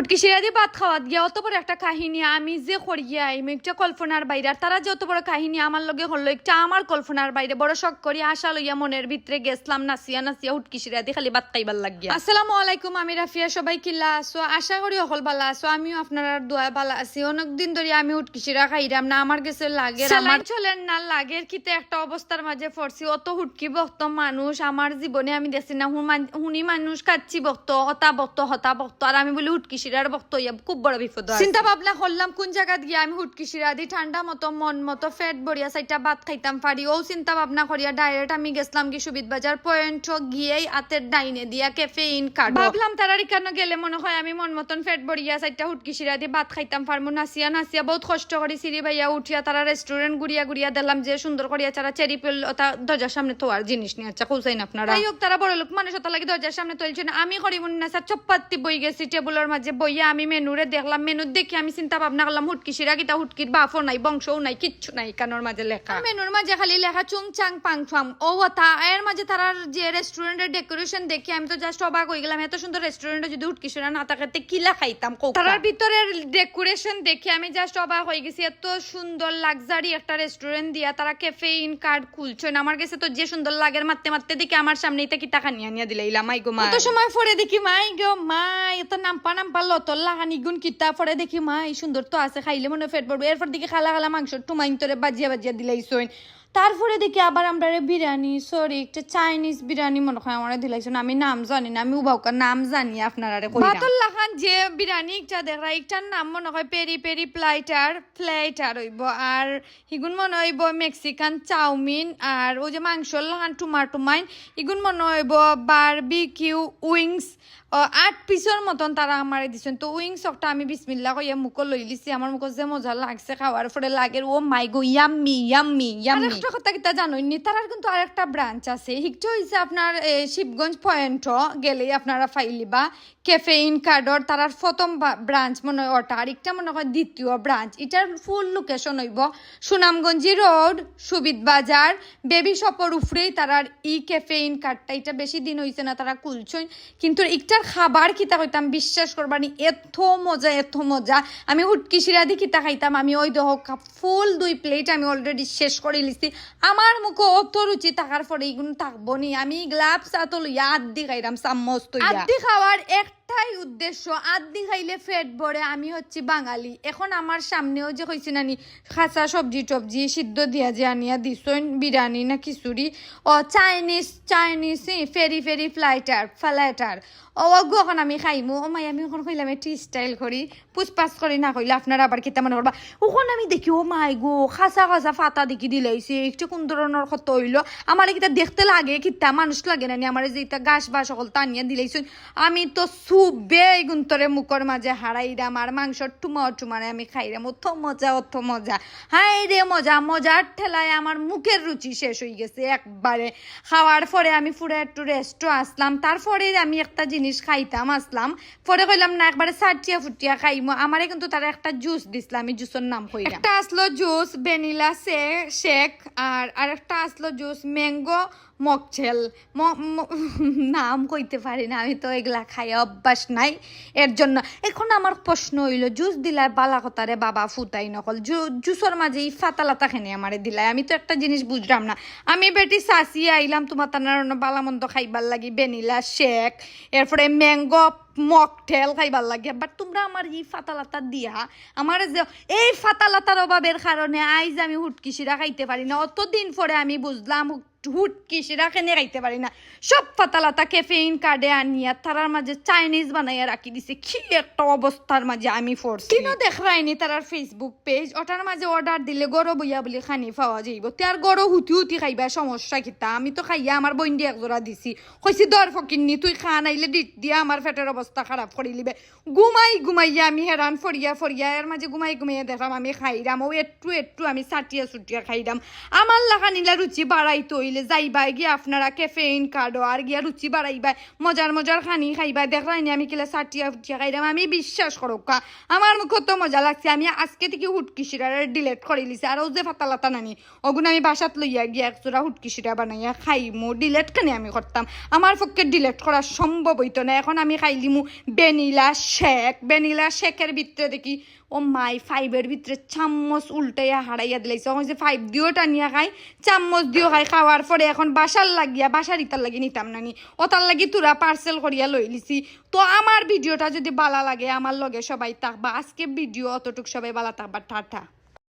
হুটকি শিরা দিয়ে ভাত খাওয়াত গিয়া অত বড় একটা কাহিনী আমি যে করিয়া আইম একটা কল্পনার বাইরে আর তারা যে অত বড় কাহিনী আমার লগে হলো একটা আমার কল্পনার বাইরে বড় শখ করি আশা লইয়া মনের ভিতরে গেছলাম নাচিয়া নাচিয়া হুটকি শিরা দিয়ে খালি ভাত খাইবার লাগিয়া। আসসালামু আলাইকুম, আমি রাফিয়া, সবাই কিল্লা আছো? আশা করি অকল ভালো আছো, আমিও আপনার দোয়া ভালো আছি। অনেকদিন ধরে আমি হুটকি শিরা খাইরাম না, আমার কাছে লাগে আমার চলেন না লাগের কিতে একটা অবস্থার মাঝে পড়ছি। অত হুটকি ভক্ত মানুষ আমার জীবনে আমি দেখছি না, হুনি মানুষ খাচ্ছি ভক্ত হতা ভক্ত আর আমি বলি হুটকি শিরার ভক্ত হইয়া খুব বড় বিপদ। চিন্তা ভাবনা করলাম কোন জায়গা গিয়ে আমি হুটকি শিরা দি ঠান্ডা মতো মন মতো ফ্যাট বড়িয়া সাইটা ভাত খাইতাম পারি। ও চিন্তা ভাবনা করিয়া ডাইরেক্ট আমি গেছিলাম কি সুবিধ বাজার পয়েন্ট গিয়েই হাতের ডাইনে দিয়া ক্যাফেইন কার্ড ভাবলাম তারারি কেন গেলে মনে হয় আমি মন মতন ফ্যাট বড়িয়া সাইটা হুটকি শিরা দিয়ে ভাত খাইতাম পারবো। নাচিয়া নাচিয়া বহুত কষ্ট করি সিঁড়ি ভাইয়া উঠিয়া তারা রেস্টুরেন্ট ঘুরিয়া ঘুরিয়া দিলাম যে সুন্দর করিয়া তারা চেরি পেল দরজার সামনে তোয়ার জিনিস নিয়ে আচ্ছা কৌসাইন আপনারা যাই হোক তারা বড় লোক মানুষ ওটা লাগে দরজার সামনে তুলছেন। আমি করি মনে না স্যার চপ্পাতি বই গেছি টেবুলের মাঝে বইয়া আমি মেনুরে দেখলাম, মেনুর দেখি আমি চিন্তা ভাবনা করলাম হুটকি শিরা কিতা হুটকির বাফও নাই বংশও নাই কিচ্ছু নাই কানোর মাঝে লেখা, মেনুর মাঝে খালি লেখা চুং চাং পাং ফাম ও তা এর মাঝে তারার যে রেস্টুরেন্টের ডেকোরেশন দেখি আমি তো জাস্ট অবাক হয়ে গেলাম। এত সুন্দর রেস্টুরেন্টে যদি হুটকি শিরা না থাকতে কিলা খাইতাম। তারার ভিতরের ডেকোরেশন দেখে আমি জাস্ট অবাক হয়ে গেছি। এত সুন্দর লাক্সারি একটা রেস্টুরেন্ট দিয়া তারা ক্যাফেইন কার্ড খুলছেন। আমার কাছে তো যে সুন্দর লাগে মারতে মারতে দেখি আমার সামনেই তা কি টাকা নিয়ে নিয়ে দিলাম। মাই গো মা কত সময় পরে দেখি মাই গো মা এত নাম্পা লতর লাগানি গুণ কিতা পরে দেখি মা এই সুন্দর তো আছে খাইলে মনে ফেট পড়বে। এরপর দেখি খালা খালা মাংস টুমাইন তোরে বাজিয়া বাজিয়া দিলাইছইন। তারপরে দেখি আবার আমরা বিরিয়ানি সরি একটা চাইনিজ বিরিয়ানি মনে হয় আমার দিলাইছেন। আমি নাম জানি না, আমি উবাউকার নাম জানি আপনারা বাতুল্লাহ খান যে বিরিয়ানি একটা দেখা একটার নাম মনে হয় পেরি পেরি প্লেটার হইব আর হিগুন মনে হইব মেক্সিকান চাউমিন আর ওই যে মাংস লাহান টুমাইন ইগুন মনে হইব বারবিকিউ উইংস 8 পিসের মতন তারা আমারে দিচ্ছেন। তো উইংস একটা আমি বিসমিল্লাহ কইয়া মুখ লই লিছি, আমার মুখ যে মজা লাগছে খাওয়ার পরে লাগে ও মাই গো ইয়াম্মি ইয়াম্মি ইয়াম্মি। একটা কথা কিতা জানোইনি তারার কিন্তু আরেকটা ব্রাঞ্চ আছে, হিকটা হইছে আপনার শিবগঞ্জ পয়েন্ট গেলেই আপনারা ফাইলিবা ক্যাফেইন কার্ডর তারার প্রথম ব্রাঞ্চ মনে হয় ওটা আর একটা মনে হয় দ্বিতীয় ব্রাঞ্চ। এটার ফুল লোকেশন হইব সুনামগঞ্জি রোড সুবিধ বাজার বেবি শপের উপরেই তারার ই ক্যাফেইন কার্ডটা। এটা বেশি দিন হইছে না তারা খুলছেন, কিন্তু একটার খাবার কিতা হইতাম বিশ্বাস করবানি এত মজা। আমি হুটকি শিরা দিয়ে কিতা খাইতাম আমি ওই দেহ ফুল 2 প্লেট আমি অলরেডি শেষ করে লিছি। আমার মুখে অত রুচি থাকার পরে এগুলো থাকবো নি। আমি গ্লাভস আতো লইয়া আদি খাইলাম চামচ তো আদি খাওয়ার একটাই উদ্দেশ্য, আদি খাইলে ফেট ভরে। আমি হচ্ছি বাঙালি। এখন আমার সামনেও যে কইছি নানি খাঁচা সবজি টবজি সিদ্ধ দিয়া যে আনিয়া দিছইন বিরিয়ানি না খিচুড়ি ও চাইনিজ ফেরি ফ্লাইটার অগু এখন আমি খাইমু ও মাই আমি এখন কইলাম একটু স্টাইল করি পুষ্পাস করি না কইলে আপনারা আবার কিতা মনে করবা। ওখানে আমি দেখি ও মাই গো খাঁচা ফাতা দেখি দিলাইছে একটু কোন ধরনের কত হইলো। আমার কিতা দেখতে লাগে কিতা মানুষ লাগে না আমার যে ইটা গাছ বা সকল টানিয়া দিলাইছেন। আমি তো সুবে গুন্তরে মুখর মাঝে হারাইরাম আর মাংসর টুমারে আমি খাইরাম। অত মজা হাই রে মজার ঠেলায় আমার মুখের রুচি শেষ হয়ে গেছে একবারে। খাওয়ার পরে আমি পুরো একটু রেস্টও আসলাম, তারপরে আমি একটা জিনিস খাইতাম আসলাম পরে কইলাম না একবারে সাটিয়া ফুটিয়া খাইমো। আমারে কিন্তু তারা একটা জুস দিছিল, আমি জুসের নাম কইলাম। একটা আসলো জুস ভ্যানিলা শেক আর একটা আসলো জুস ম্যাঙ্গো মকটেল নাম কইতে পারি না, আমি তো এগুলা খাই অভ্যাস নাই এর জন্য। এখন আমার প্রশ্ন হইলো জুস দিলাই বালা কথারে বাবা ফুটাই নকল জুসের মাঝে এই ফাতালাতা খেনে আমারে দিলাই। আমি তো একটা জিনিস বুঝলাম না। আমি বেটি সাসি আইলাম তোমার তার বালামন্দ খাইবার লাগি ভ্যানিলা শেক এরপরে ম্যাঙ্গো মকটেল খাইবার লাগে, বাট তোমরা আমার এই ফাতালাতা দিয়া আমার যে এই ফাতালাতার অভাবের কারণে আইজ আমি হুটকি শিরা খাইতে পারি না। অতদিন পরে আমি বুঝলাম হুটকি শিরা খেনে খাইতে পারি না। সব ফাতালাতা ক্যাফেইন কার্ডে আনিয়া তারার মাঝে চাইনিজ বানাইয়া রাখি দিছে। কি একটা অবস্থার মাঝে আমি ফোর্স কিনো দেখাইনি তারার ফেসবুক পেজ ওটার মাঝে অর্ডার দিলে গরো বইয়া বলে খানি পাওয়া যাইব। তার গরো হুতি খাইবা সমস্যা কিতা। আমি তো খাইয়া আমার বইন্ডি একজোড়া দিছি কইছি দর ফকিন্নি তুই খা নাইলে ডিট দিয়া আমার পেটের অবস্থা খারাপ করে লিবে। ঘুমাইয়া আমি হেরান ফরিয়া এর মাঝে ঘুমাইয়া দেখলাম আমি খাইরাম ও একটু আমি সাটিয়া খাইরাম। আমার লাগানিলা রুচি বাড়াই তৈল লইলে যাইবা গিয়ে আপনারা ক্যাফেইন কার্ডো আর গিয়া রুচি বাড়াইবা মজার মজার খানি খাইবা দেখলাইনি আমি কিলা সাটিয়া উঠিয়া খাইলাম আমি বিশ্বাস করো আমার কত মজা লাগছে আমি আজকে থেকে হুটকি শিরা ডিলেট করে লিছি আর ও যে ফাতালাতা নানি ওগুলো আমি বাসাত লইয়া গিয়া একজোড়া হুটকি শিরা বানাইয়া খাইমু ডিলেট খানি আমি করতাম আমার পক্ষে ডিলেট করা সম্ভব হইতো না এখন আমি খাইলিমু ভ্যানিলা শেকের ভিতরে দেখি ও মাই 5 ভিতরে চামচ উল্টাইয়া হারাইয়া দিলাইছে ওই যে 5 দিও টানিয়া খাই চামচ দিও খাই খাওয়ার পরে এখন বাসার ইতার লাগি নিতাম নানি ওতার লাগি তুরা পার্সেল করিয়া লই লিছি তো আমার ভিডিওটা যদি ভালো লাগে আমার লগে সবাই থাকবা আজকে ভিডিও অতটুক সবাই ভালো থাকবা টাটা।